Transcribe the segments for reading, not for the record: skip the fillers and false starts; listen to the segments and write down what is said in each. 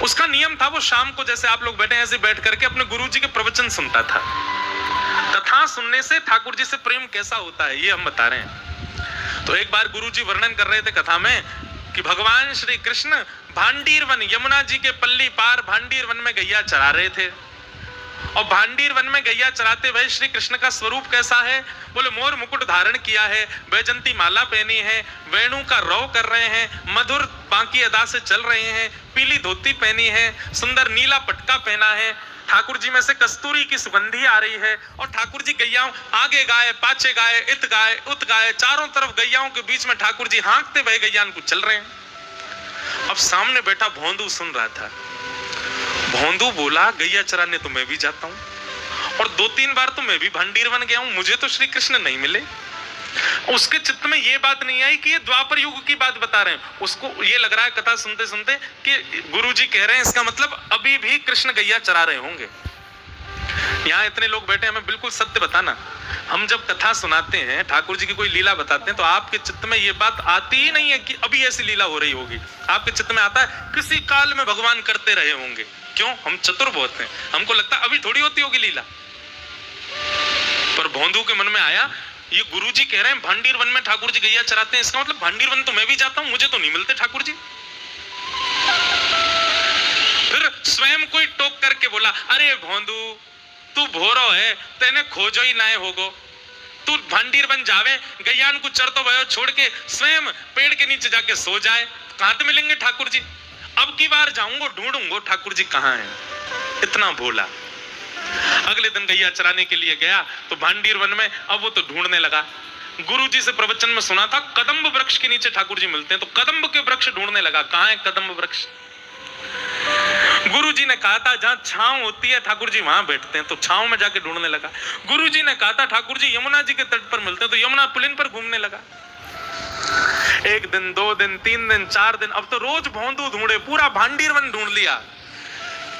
उसका नियम था, वो शाम को जैसे आप लोग बैठे ऐसे बैठ करके अपने गुरुजी के प्रवचन सुनता था। कथा सुनने से ठाकुर जी से प्रेम कैसा होता है ये हम बता रहे हैं। तो एक बार गुरुजी वर्णन कर रहे थे कथा में कि भगवान श्री कृष्ण भांडीर वन, यमुना जी के पल्ली पार भांडीर वन में गैया चरा रहे थे। और भांडीर वन में गैया चराते हुए श्री कृष्ण का स्वरूप कैसा है? बोले मोर मुकुट धारण किया है, वैजंती माला पहनी है, वेणु का रौ कर रहे हैं, मधुर बांकी अदा से चल रहे हैं, पीली धोती पहनी है, सुंदर नीला पटका पहना है, ठाकुर जी में से कस्तूरी की सुगंधी आ रही है। और ठाकुर जी गैयाओं आगे गाय, पाछे गाय, इत गाय, उत गाय, चारों तरफ गैयाओं के बीच में ठाकुर जी हाँकते हुए गैयान को चल रहे हैं। अब सामने बैठा भोंदू सुन रहा था। भोंदू बोला गैया चराने तो मैं भी जाता हूं, और 2-3 बार तो मैं भी भांडीर बन गया हूं, मुझे तो श्री कृष्ण नहीं मिले। उसके चित्त में ये बात नहीं आई कि ये द्वापर युग की बात बता रहे हैं। उसको ये लग रहा है कथा सुनते सुनते कि गुरुजी कह रहे हैं, इसका मतलब अभी भी कृष्ण गैया चरा रहे होंगे। यहाँ इतने लोग बैठे, हमें बिल्कुल सत्य बताना। हम जब कथा सुनाते हैं, ठाकुर जी की कोई लीला बताते हैं, तो आपके चित्त में ये बात आती ही नहीं है कि अभी ऐसी लीला हो रही होगी। आपके चित्त में आता है किसी काल में भगवान करते रहे होंगे। क्यों? हम चतुर बहुत हैं, हमको लगता है अभी थोड़ी होती होगी लीला। पर भोंदू के मन में आया, ये गुरुजी कह रहे हैं भांडीर वन में ठाकुर जी गैया चराते हैं, इसका मतलब भांडीर वन तो मैं भी जाता हूं, मुझे तो नहीं मिलते ठाकुर जी। फिर स्वयं कोई टोक करके बोला, अरे भोंदू तू भोरो है, तेने खोजो ही ना होगो, तू भांडीर बन जावे, गैयान को चरतो भयो छोड़ के स्वयं पेड़ के नीचे जाके सो जाए, कहां तो मिलेंगे ठाकुर जी। अब की बार जाऊंगा ढूंढूंगा ठाकुर जी कहां हैं। इतना भोला। अगले दिन गैया चराने के लिए गया तो भांडीर वन में, अब वो तो ढूंढने लगा। गुरुजी से प्रवचन में सुना था कदम्ब वृक्ष के नीचे ठाकुर जी मिलते हैं, तो कदम्ब के वृक्ष ढूंढने लगा, कहां है कदम्ब वृक्ष। गुरुजी ने कहा था जहां छांव होती है ठाकुर जी वहां बैठते हैं, तो छांव में जाके ढूंढने लगा। गुरुजी ने कहा था ठाकुर जी यमुना जी के तट पर मिलते हैं, तो यमुना पुलिन पर घूमने लगा। 1 दिन 2 दिन 3 दिन 4 दिन, अब तो रोज भोंदू ढूंढे, पूरा भांडीर वन ढूंढ लिया।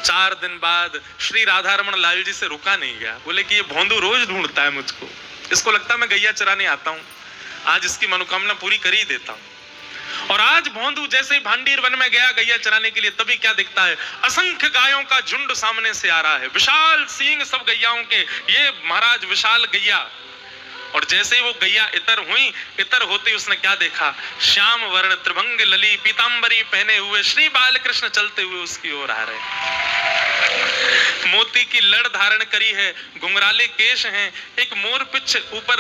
4 दिन बाद श्री राधा रमन लाल जी से रुका नहीं गया, बोले कि ये भोंदू रोज ढूंढता है मुझको, इसको लगता है मैं गैया चराने आता हूं, आज इसकी मनोकामना पूरी कर ही देता हूं। और आज भोंदू जैसे ही भांडीर वन में गया गैया चराने के लिए, तभी क्या दिखता है? असंख्य गायों का झुंड सामने से आ रहा है, विशाल सींग सब गैयाओं के, ये महाराज विशाल गैया। और जैसे ही वो गैया इतर हुई, इतर होते उसने क्या देखा? श्याम वर्ण त्रिभंग लली पीतांबरी पहने हुए श्री बाल कृष्ण चलते हुए उसकी ओर आ रहे। मोती की लड़ धारण करी है, घुंघराले केश हैं, एक मोर पिछ ऊपर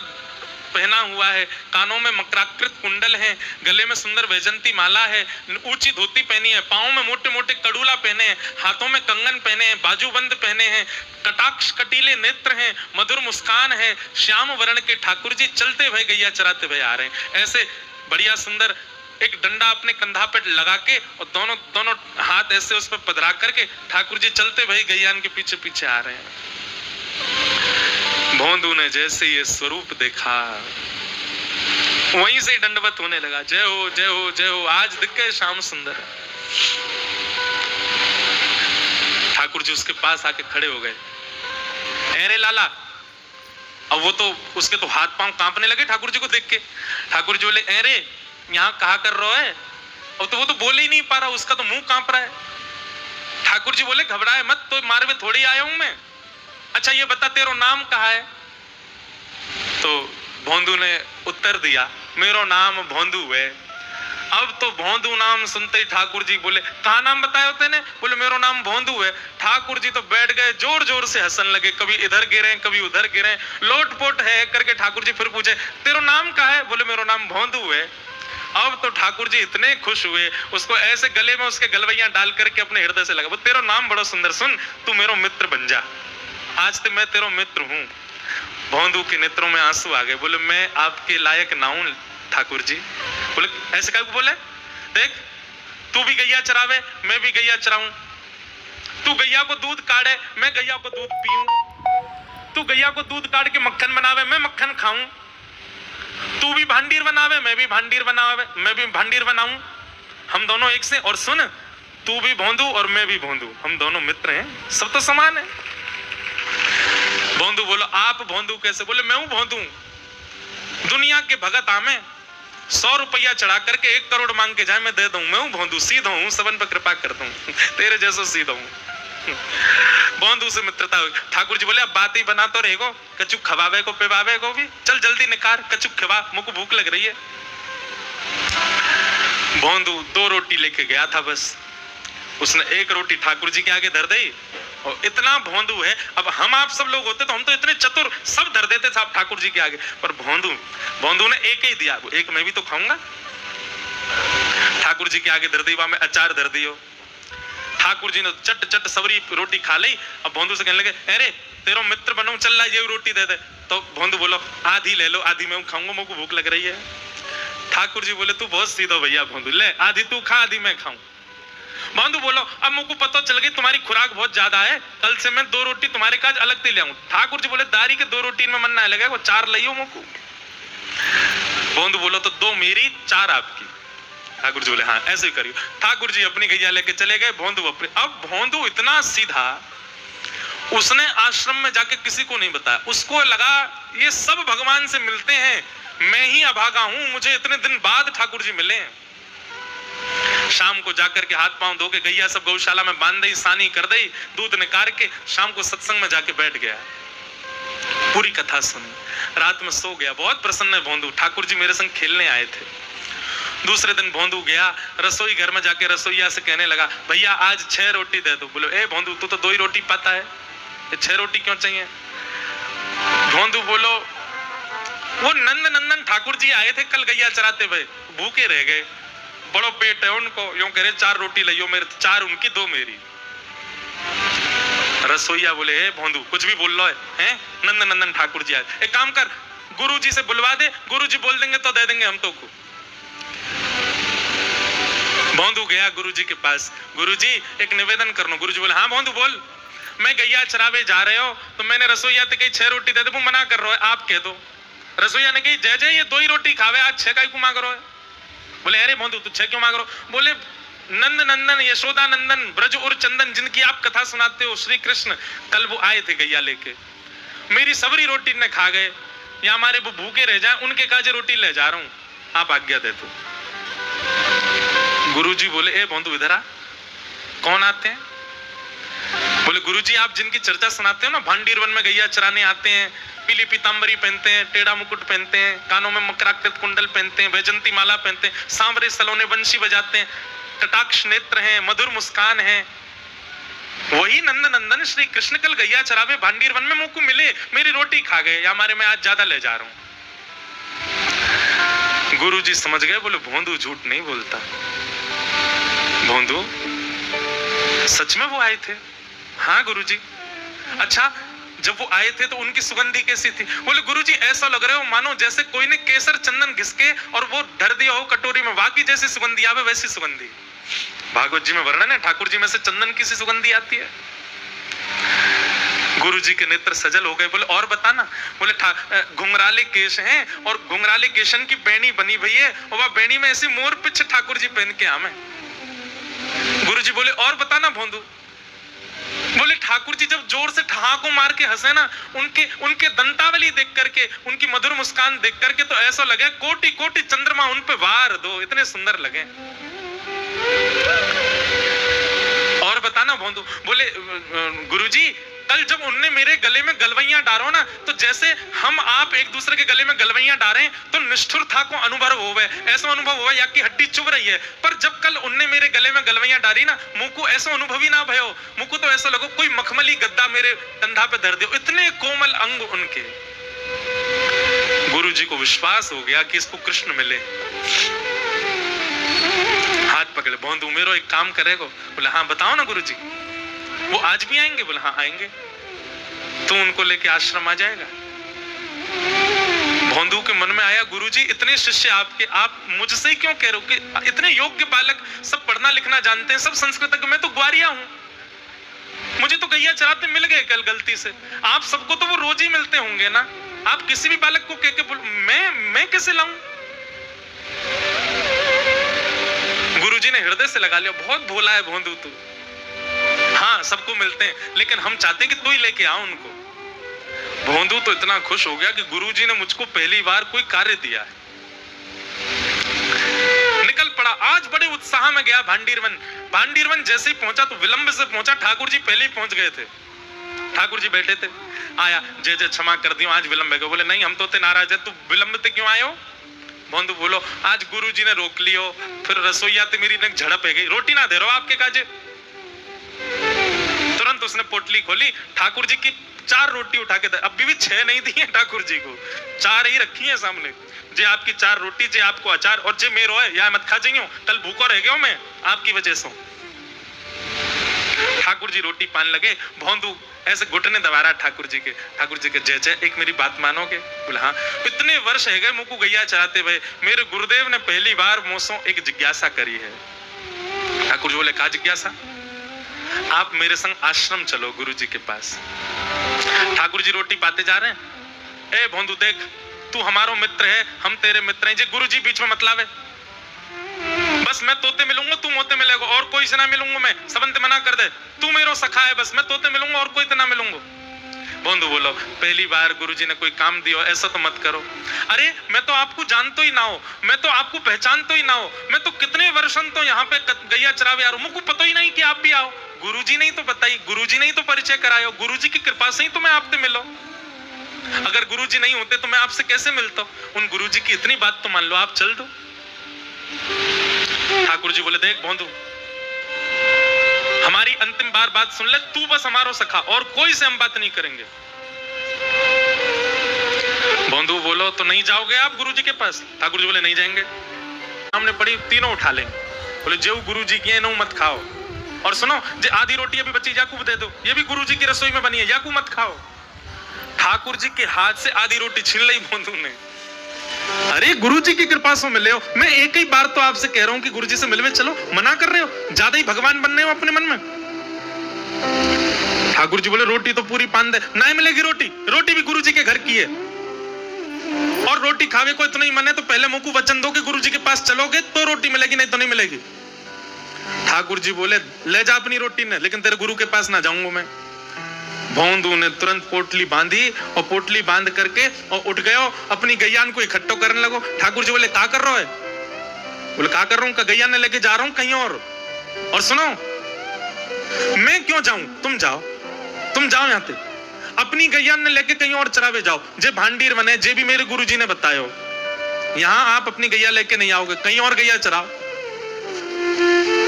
पहना हुआ है, कानों में मकराकृत कुंडल है, गले में सुंदर वैजंती माला है, ऊंची धोती पहनी है, पांव में मोटे मोटे कड़ूला पहने हैं, हाथों में कंगन पहने हैं, बाजूबंद पहने हैं, कटाक्ष कटीले नेत्र हैं, मधुर मुस्कान है। श्याम वर्ण के ठाकुर जी चलते हुए गैया चराते हुए आ रहे हैं। ऐसे बढ़िया सुंदर एक डंडा अपने कंधा पे लगा के और दोनों हाथ ऐसे उस पर पधरा करके ठाकुर जी चलते हुए गैयान के पीछे पीछे आ रहे हैं। भोंदू ने जैसे ये स्वरूप देखा, वहीं से दंडवत होने लगा, जय हो जय हो जय हो, आज दिख गए श्याम सुंदर। ठाकुर जी उसके पास आके खड़े हो गए, अरे लाला। अब वो तो उसके तो हाथ पांव कांपने लगे ठाकुर जी को देख के। ठाकुर जी बोले, अरे यहाँ कहा कर रहे हो है? अब तो वो तो बोल ही नहीं पा रहा, उसका तो मुंह कांप रहा है। ठाकुर जी बोले, घबराए मत, तो मारवे थोड़ी आया हूं मैं। अच्छा ये बता तेरा नाम कहा है? तो भोंदू ने उत्तर दिया, मेरा नाम भोंदू है। अब तो भोंदू नाम सुनते ही ठाकुर जी बोले, कहा नाम बताया तेने? बोले मेरा नाम भोंदू है। ठाकुर जी तो बैठ गए, जोर जोर से हंसने लगे, कभी इधर गिरे कभी उधर गिरे, लोटपोट है करके ठाकुर जी फिर पूछे, तेरा नाम कहा है? बोले मेरा नाम भोंदू है। अब तो ठाकुर जी इतने खुश हुए, उसको ऐसे गले में उसके गलवैया डाल करके अपने हृदय से लगा, बोले तेरा नाम बड़ा सुंदर, सुन तू मेरा मित्र बन जा, आज तो मैं तेरा मित्र हूं। भोंदू के नेत्रों में आंसू आ गए, बोले मैं आपके लायक ना हूं ठाकुर जी। बोले ऐसे क्या बोले? देख तू भी गैया चरावे, मैं भी गैया चराऊं, तू गैया को दूध काढ़े, मैं गैया को दूध पीऊं, तू गैया को दूध काढ़ के मक्खन बनावे, मैं मक्खन खाऊं, तू भी भांडीर बनावे, मैं भी भांडीर बनाऊं, हम दोनों एक से। और सुन, तू भी भोंदू और मैं भी भोंदू, हम दोनों मित्र हैं, सब तो समान है। भोंदू बोलो, आप भोंदू कैसे? बोले मैं हूं भोंदू, दुनिया के भगत आमे, 100 रुपया चढ़ा करके 1 करोड़ मांग के जाए, मैं दे दूं। मैं हूं भोंदू, सीधा हूं, सबन पर कृपा कर दूं, तेरे जैसो सीधा हूं। भोंदू से मित्रता हुई। ठाकुर जी बोले अब बात ही बना तो रहेगो, कचुक खवावे को पिवावे को भी, चल जल्दी निकार कचुक खवा, मुझको भूख लग रही है। भोंदू 2 रोटी लेके गया था बस, उसने 1 रोटी ठाकुर जी के आगे धर दी। और इतना भोंदू है, अब हम आप सब लोग होते तो हम तो इतने चतुर सब धर देते साहब ठाकुर जी के आगे, पर भोंदू ने 1 ही दिया, 1 मैं भी तो खाऊंगा। ठाकुर जी के आगे धर दी, वहां में अचार धर दियो। ठाकुर जी ने चट चट सबरी रोटी खा ली। अब भोंदू से कहने लगे, अरे तेरा मित्र बनूं, चल ला ये रोटी दे दे। तो भोंदू बोलो आधी ले लो, आधी मैं खाऊंगा, मुझको भूख लग रही है। ठाकुर जी बोले तू बहुत सीधा भैया भोंदू, ले आधी तू खा, आधी मैं खाऊं। भोंदू बोलो अब मुझको पता चल गई तुम्हारी खुराक बहुत ज्यादा है, कल से मैं 2 रोटी तुम्हारे काज अलग से ले आऊं। ठाकुर जी बोले दारी के 2 रोटी में मन ना लगे, वो 4 लियो मुझको। भोंदू बोलो तो 2 मेरी 4 आपकी। ठाकुर जी बोले हाँ ऐसे ही करियो। ठाकुर जी अपनी गैया लेके चले गए, भोंदू अपने। अब भोंदू इतना सीधा, उसने आश्रम में जाके किसी को नहीं बताया। उसको लगा ये सब भगवान से मिलते हैं, मैं ही अभागा हूं, मुझे इतने दिन बाद ठाकुर जी मिले। शाम को जाकर के हाथ पांव धो के गैया सब गौशाला में बांध दी, सानी कर दी, दूध निकाल के शाम को सत्संग में जाके बैठ गया। पूरी कथा सुनी, रात में सो गया। बहुत प्रसन्न है भोंदू, ठाकुर जी मेरे संग खेलने आए थे। दूसरे दिन भोंदू गया रसोई घर में, जाके रसोईया से कहने लगा भैया आज 6 रोटी दे दो। बोलो ए भोंदू तू तो 2 ही रोटी पाता है, 6 रोटी क्यों चाहिए? भोंदू बोलो वो नंद नंदन ठाकुर जी आए थे कल गैया चराते हुए, भूखे रह गए, बड़ो पेट है उनको, यूं करे 4 रोटी लियो, मेरे 4 उनकी 2 मेरी। रसोईया बोले हे भोंदू कुछ भी बोल लो है, नंद नंदन ठाकुर जी आए, एक काम कर गुरु जी से बुलवा दे, गुरु जी बोल देंगे तो दे देंगे हम तो को। भोंदू गया गुरु जी के पास, गुरु जी एक निवेदन करना। गुरु जी बोले हाँ भोंदू बोल। मैं गैया चरावे जा रहे हो तो मैंने रसोईया से कही 6 रोटी दे दे, वो मना कर रहा है, आप कह दो। रसोईया ने कही जय जय ये 2 ही रोटी खावे, आज 6 का क्यों मांग रहे हो? बोले अरे भोंदू तू 6 क्यों मांग रहे हो? बोले नंद नंदन यशोदा नंदन ब्रज और चंदन जिनकी आप कथा सुनाते हो श्री कृष्ण, कल वो आए थे गैया लेके, मेरी सबरी रोटी ने खा गए, या हमारे वो भूखे रह जाए, उनके काजे रोटी ले जा रहा हूं, आप आज्ञा दे दो। गुरुजी बोले ए भोंदू इधर आ। कौन आते हैं? बोले गुरुजी आप जिनकी चर्चा सुनाते हो ना, भांडीर वन में गैया चराने आते हैं, पीली पीतांबरी पहनते हैं, टेढ़ा मुकुट पहनते हैं, कानों में मकराकृत कुंडल पहनते हैं, वैजंती माला पहनते हैं, सांवरे सलोने बंशी बजाते हैं, कटाक्ष नेत्र हैं, मधुर मुस्कान है, वही नंद नंदन श्री कृष्ण कल गैया चरावे भांडीर वन में मुझको मिले, मेरी रोटी खा गए, या हमारे मैं आज ज्यादा ले जा रहा हूं। गुरुजी समझ गए, बोले भोंदू झूठ नहीं बोलता, भोंदू सच में वो आए थे। हाँ गुरुजी। अच्छा जब वो आए थे तो उनकी सुगंधी कैसी थी? बोले गुरुजी ऐसा लग रहा हो मानो जैसे कोई ने केसर चंदन घिसके और वो धर दिया हो कटोरी में, वाकई जैसी सुगंधी आवे वैसी सुगंधी। भागवत जी में वर्णन है ठाकुर जी में से चंदन की सी सुगंधी आती है। गुरुजी के नेत्र सजल हो गए, बोले और बताना। बोले घुंघराले केश हैं और घुंघराले केशन की बेणी बनी हुई है, और वह बेणी में ऐसी मोर पिछ ठाकुर जी पहन के आवे। गुरुजी बोले और बताना भोंदू। बोले ठाकुर जी जब जोर से ठहाको मार के हंसे ना, उनके दंतावली देख करके, उनकी मधुर मुस्कान देख करके तो ऐसा लगे कोटि कोटि चंद्रमा उन पे वार दो, इतने सुंदर लगे। और बताना भोंदू। बोले गुरुजी कल जब उनने मेरे गले में गलवैयां डारो ना, तो जैसे हम आप एक दूसरे के गले में गलवैयां डारें तो निष्ठुर था को अनुभव होवे, ऐसा अनुभव हुआ या कि हड्डी चुभ रही है। पर जब कल उनने मेरे गले में गलवैयां डारी ना, मुझको ऐसा अनुभव ही ना भयो, मुझको तो ऐसा लगो कोई मखमली गद्दा मेरे कंधा पे धर दो, इतने कोमल अंग उनके। गुरु जी को विश्वास हो गया कि इसको कृष्ण मिले। हाथ पकड़े, भोंदू मेरो एक काम करेगो? बोले हाँ बताओ ना गुरु जी। वो आज भी आएंगे? बोले हाँ आएंगे। तो उनको लेके आश्रम आ जाएगा। भोंदू के मन में आया गुरुजी इतने शिष्य आपके, आप मुझसे क्यों कह रहे हो कि इतने योग्य बालक, सब पढ़ना लिखना जानते हैं, सब संस्कृत, मैं तो ग्वारिया हूं, मुझे तो गैया चराते मिल गए कल गलती से, आप सबको तो वो रोज ही मिलते होंगे ना, आप किसी भी बालक को कह के बोल मैं कैसे लाऊं? गुरुजी ने हृदय से लगा लिया, बहुत भोला है भोंदू तू, हाँ सबको मिलते हैं लेकिन हम चाहते हैं कि तू ही लेके आ उनको। भोंदू तो इतना खुश हो गया कि गुरुजी ने मुझको पहली बार कोई कार्य दिया है। पड़ा। आज बड़े उत्साह में गया भांडीरवन। भांडीरवन जैसे ही पहुंचा तो विलंब से पहुंचा, ठाकुर जी पहले ही पहुंच गए थे। ठाकुर जी बैठे थे, आया, जय जय क्षमा कर दियो, आज विलंब है। बोले नहीं, हम तो ते नाराज है, तू विलंब ते क्यों आयो? भोंदू बोलो, आज गुरु जी ने रोक लियो, फिर रसोईया ते मेरी ने झड़प है गई, रोटी ना दे रहो आपके काजे। तुरंत उसने पोटली खोली, ठाकुर जी की 4 रोटी उठा के दे। अभी भी 6 नहीं दी है ठाकुर जी को, 4 ही रखी है सामने। जे आपकी 4 रोटी, जे आपको अचार, और जे मेरो है या मत खा जाइयो, कल भूखो रह गयो मैं आपकी वजह से। ठाकुर जी रोटी पान लगे, भोंदू ऐसे घुटने दबा रहा ठाकुर जी के। ठाकुर जी के, जय जय, एक मेरी बात मानोगे? बोले हाँ। इतने वर्ष है गए मुझको गैया चराते हुए, मेरे गुरुदेव ने पहली बार मुझसे एक जिज्ञासा करी है। ठाकुर जी बोले, क्या जिज्ञासा? आप मेरे संग आश्रम चलो गुरु जी के पास। ठाकुर जी रोटी पाते जा रहे हैं। ए भोंदू देख, तू हमारो मित्र है, हम तेरे मित्र हैं, जे गुरु जी बीच में मतलब है। बस मैं तोते मिलूंगा, तू मोते मिलेगा, और कोई से ना मिलूंगा मैं, सबंत मना कर दे। तू मेरो सखा है, बस मैं तोते मिलूंगा और कोई तो ना मिलूंगा। भोंदू बोलो, पहली बार गुरुजी ने कोई काम दिया, ऐसा तो मत करो। अरे मैं तो आपको जानतो ही ना हो, मैं तो आपको पहचानतो ही ना हो, मैं तो कितने वर्षों तो यहाँ पे गैया चरावे आ रहा हूं, मुझको पता ही नहीं कि आप भी आओ। गुरुजी ने ही तो बताई, गुरुजी ने ही तो परिचय करायो, गुरुजी की कृपा से ही तो मैं आपसे मिलो। अगर गुरुजी नहीं होते तो मैं आपसे कैसे मिलता? उन गुरुजी की इतनी बात तो मान लो, आप चल दो। ठाकुर जी बोले, देख भोंदू, हमारी अंतिम बार बात सुन ले, तू बस हमारो सखा, और कोई से हम बात नहीं करेंगे। भोंदू बोलो, तो नहीं जाओगे आप गुरुजी के पास? ठाकुर जी बोले, नहीं जाएंगे। हमने पड़ी, तीनों उठा लेंगे। बोले, जो गुरुजी की है नो मत खाओ, और सुनो, जो आधी रोटी अभी बची याकूब दे दो, ये भी गुरुजी की रसोई में बनी है, याकूब मत खाओ। ठाकुर जी के हाथ से आधी रोटी छीन ली भोंदू ने। अरे गुरुजी की कृपा से मिले हो, मैं एक ही बार तो आपसे कह रहा हूं कि गुरुजी से मिलवे चलो, मना कर रहे हो, ज्यादा ही भगवान बन रहे हो अपने मन में। ठाकुर जी बोले, रोटी तो पूरी पान दे। नहीं मिलेगी रोटी, रोटी भी गुरुजी के घर की है, और रोटी खावे को इतना ही मन है तो पहले मुंह को वचन दो कि गुरुजी के पास चलोगे तो रोटी मिलेगी, नहीं तो नहीं मिलेगी। ठाकुर जी बोले, ले जा अपनी रोटी ने, लेकिन तेरे गुरु के पास ना जाऊंगा मैं। भोंदू ने तुरंत पोटली बांधी, और पोटली बांध करके और उठ गयो, अपनी गैयान को इकट्ठो करने लगो। ठाकुर जी बोले, क्या कर रहा है? बोले, क्या कर रहा हूं? गैया ने लेके जा रहा हूं कहीं और सुनो, मैं क्यों जाऊं, तुम जाओ यहां पे, अपनी गैया ने लेके कहीं और चरावे जाओ। जे भांडीर बने, जे भी मेरे गुरुजी ने बतायो, यहां आप अपनी गैया लेके नहीं आओगे, कहीं और गैया चराओ।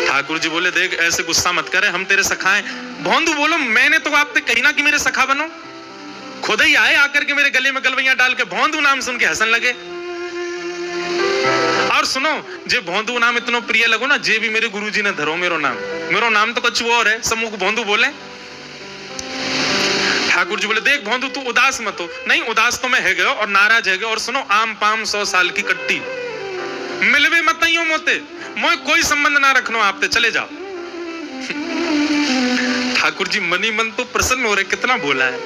ठाकुर जी बोले, देख ऐसे गुस्सा मत करे, हम तेरे सखा हैं। भोंदू बोलो, मैंने तो आपसे कही ना कि मेरे सखा बनो, खुद ही आए आकर के मेरे गले में गलवैया डाल के भोंदू नाम सुन के हंसन लगे। और सुनो, जे भोंदू नाम इतना प्रिय लगो ना, जे भी मेरे गुरुजी ने धरो मेरो नाम तो कुछ और है, समूह को भोंदू बोले। ठाकुर जी बोले, देख भोंदू तू उदास मत हो। नहीं, उदास तो मैं है गयो और नाराज है गयो, और सुनो, आम पाम 100 साल की कट्टी, मिलवे मत ही मोते, मोए कोई संबंध ना रखनो आपते, चले जाओ। ठाकुर जी मनी मन तो प्रसन्न हो रहे, कितना बोला है।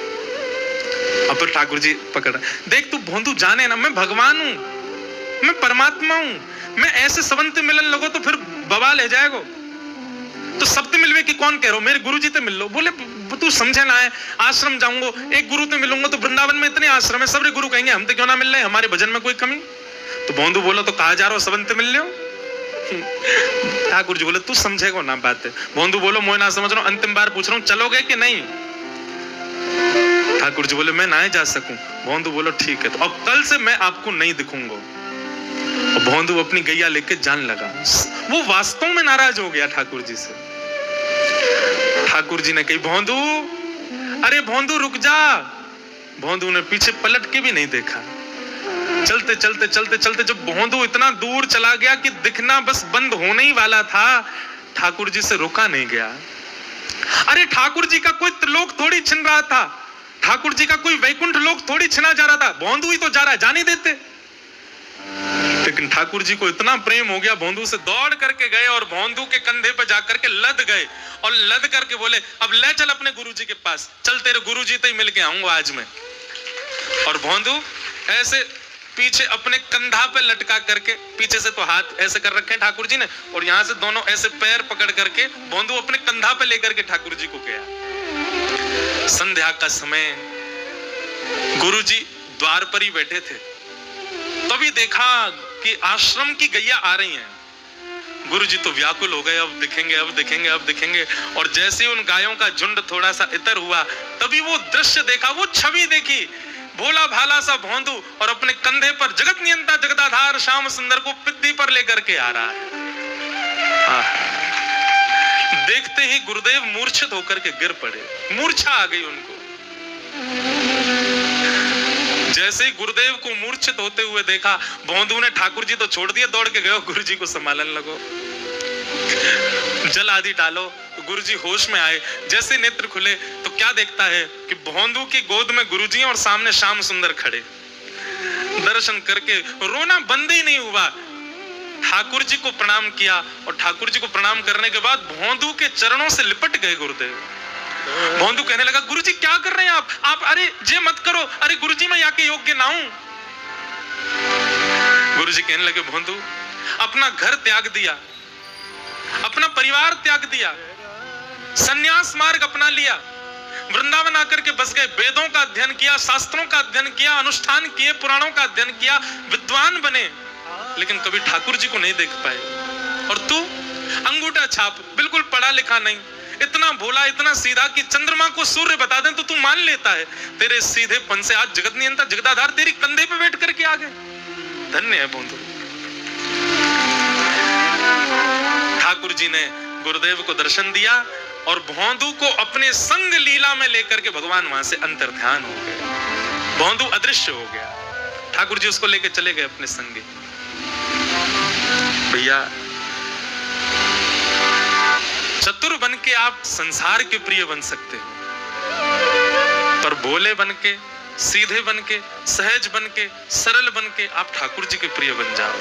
अब तो ठाकुर जी पकड़, देख तू भोंदू जाने ना, मैं भगवान हूं, मैं परमात्मा हूं, मैं ऐसे सबंत मिलन लगो तो फिर बवाल है जाएगो। तो सबसे मिलवे की कौन कह रहा हो, मेरे गुरु जी से मिल लो। बोले, तू समझे ना है, आश्रम जाऊंगा, एक गुरु से मिलूंगा तो वृंदावन में इतने आश्रम है, सबरे गुरु कहेंगे हम तो क्यों ना मिल रहे, हमारे भजन में कोई कमी। तो भोंदू बोलो, तो कहा जा रहा हो सबंत मिल लो। ठाकुर जी बोले, तू समझेगा ना बात है। भोंदू बोलो, मैं ना समझ रहा हूं, अंतिम बार पूछ रहा हूं, चलोगे कि नहीं? ठाकुर जी बोले, मैं ना जा सकूं। भोंदू बोलो, ठीक है, तो अब कल से मैं आपको नहीं दिखूंगा। और भोंदू अपनी गैया लेके जान लगा। वो वास्तव में नाराज हो गया ठाकुर जी से। ठाकुर जी ने कही, भोंदू, अरे भोंदू रुक जा। भोंदू ने पीछे पलट के भी नहीं देखा। चलते चलते चलते चलते जब भोंदू इतना दूर चला गया कि दिखना बस बंद होने ही वाला था, ठाकुर जी से रुका नहीं गया। अरे ठाकुर जी का कोई त्रिलोक थोड़ी छिन रहा था, ठाकुर जी का कोई वैकुंठ लोक थोड़ी छिना जा रहा था, भोंदू ही तो जा रहा है, जाने देते। लेकिन ठाकुर जी को इतना प्रेम हो गया, भोंदू से दौड़ करके गए और भोंदू के कंधे पे जाकर के लद गए, और लद करके बोले, अब ले चल अपने गुरुजी के पास, चल तेरे गुरुजी से ही मिलके आऊंगा आज मैं। और भोंदू ऐसे पीछे अपने कंधा पे लटका करके, पीछे से तो हाथ ऐसे कर रखे हैं ठाकुर जी ने, और यहां से दोनों ऐसे पैर पकड़ करके भोंदू अपने कंधा पे लेकर के ठाकुर जी को गया। संध्या का समय, गुरुजी द्वार पर ही बैठे थे, तभी देखा कि आश्रम की गैया आ रही हैं। गुरुजी तो व्याकुल हो गए, अब दिखेंगे, अब दिखेंगे, अब दिखेंगे। और जैसे उन गायों का झुंड थोड़ा सा इतर हुआ, तभी वो दृश्य देखा, वो छवि देखी, भोला भाला सा भोंदू और अपने कंधे पर जगत नियंता जगदाधार श्याम सुंदर को पित्ती पर लेकर के आ रहा है। देखते ही गुरुदेव मूर्छित होकर के गिर पड़े, मूर्छा आ गई उनको। जैसे ही गुरुदेव को मूर्छित होते हुए देखा, भोंदू ने ठाकुर जी तो छोड़ दिया, दौड़ के गए गुरु जी को संभालने लगो, जल आदि डालो। गुरुजी होश में आए, जैसे नेत्र खुले तो क्या देखता है कि भोंदू की गोद में गुरुजी और सामने श्याम सुंदर खड़े। दर्शन करके रोना बंद ही नहीं हुआ, ठाकुर जी को प्रणाम किया और ठाकुर जी को प्रणाम करने के बाद भोंदू के चरणों से लिपट गए गुरुदेव। भोंदू कहने लगा, गुरुजी क्या कर रहे हैं आप? अरे जे मत करो, अरे गुरुजी मैं यहाँ के योग्य ना हूं। गुरुजी कहने लगे, भोंदू अपना घर त्याग दिया, अपना परिवार त्याग दिया, संन्यास मार्ग अपना लिया, वृंदावन आकर के बस गए, वेदों का अध्ययन किया, शास्त्रों का अध्ययन किया, अनुष्ठान किए, पुराणों का अध्ययन किया, विद्वान बने, लेकिन कभी ठाकुर जी को नहीं देख पाए। और तू अंगूठा छाप, बिल्कुल पढ़ा लिखा नहीं, इतना भोला, इतना सीधा कि चंद्रमा को सूर्य बता दें तो तू मान लेता है। तेरे सीधेपन से आज जगत नियंता जगदाधार तेरी कंधे पे बैठ करके आ गए। धन्य है भोंदू। ठाकुर जी ने गुरुदेव को दर्शन दिया और भोंदू को अपने संग लीला में लेकर के भगवान वहां से अंतर्ध्यान हो गए, भोंदू अदृश्य हो गया। ठाकुर जी उसको लेकर चले गए अपने संगे। भैया चतुर बन के आप संसार के प्रिय बन सकते हो, पर भोले बन के, सीधे बन के, सहज बन के, सरल बन के आप ठाकुर जी के प्रिय बन जाओ।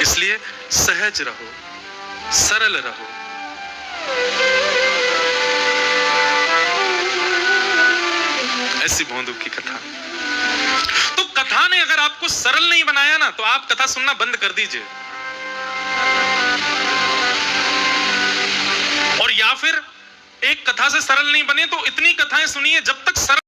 इसलिए सहज रहो, सरल रहो। ऐसी भोंदू की कथा। तो कथा ने अगर आपको सरल नहीं बनाया ना, तो आप कथा सुनना बंद कर दीजिए। और या फिर एक कथा से सरल नहीं बने तो इतनी कथाएं सुनिए जब तक सरल